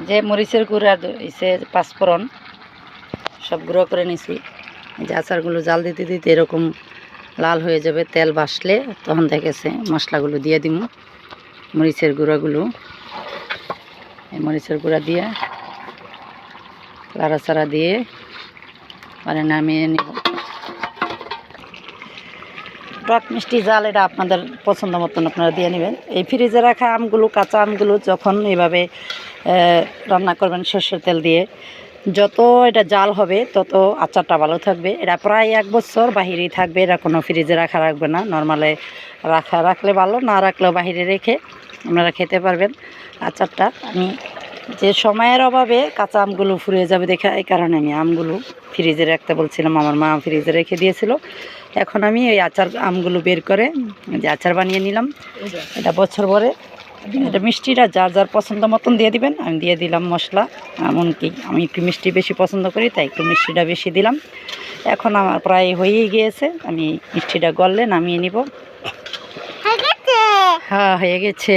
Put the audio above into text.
যে মরিচের গুঁড়া এসে পাঁচফোড়ন সব গুঁড়ো করে নিছি। যে আচারগুলো জাল দিতে দিতে এরকম লাল হয়ে যাবে, তেল বাসলে তখন দেখেছে মশলাগুলো দিয়ে দিব। মরিচের গুঁড়াগুলো, এই মরিচের গুঁড়া দিয়ে লাড়াচাড়া দিয়ে মানে নামিয়ে নিব। টক মিষ্টি জাল এটা আপনাদের পছন্দ মতন আপনারা দিয়ে নেবেন। এই ফ্রিজে রাখা আমগুলো, কাঁচা আমগুলো যখন এভাবে রান্না করবেন সর্ষের তেল দিয়ে, যত এটা জাল হবে তত আচারটা ভালো থাকবে। এটা প্রায় 1 বছর বাহিরেই থাকবে, এটা কোনো ফ্রিজে রাখবে না। নর্মালে রাখলে ভালো, না রাখলেও বাহিরে রেখে আপনারা খেতে পারবেন আচারটা। আমি যে সময়ের অভাবে কাঁচা আমগুলো ফুরিয়ে যাবে দেখে এই কারণে আমি আমগুলো ফ্রিজে রাখতে বলছিলাম। আমার মা ফ্রিজে রেখে দিয়েছিল। এখন আমি এই আমগুলো বের করে যে আচার বানিয়ে নিলাম। এটা বছর ভরে, এটা মিষ্টিটা যার যার পছন্দ মতন দিয়ে দিবেন। আমি দিয়ে দিলাম মশলা, এমনকি আমি একটু মিষ্টি বেশি পছন্দ করি তাই একটু মিষ্টিটা বেশি দিলাম। এখন আমার প্রায় হয়েই গিয়েছে, আমি মিষ্টিটা গললে নামিয়ে নিব। হ্যাঁ, হয়ে গেছে।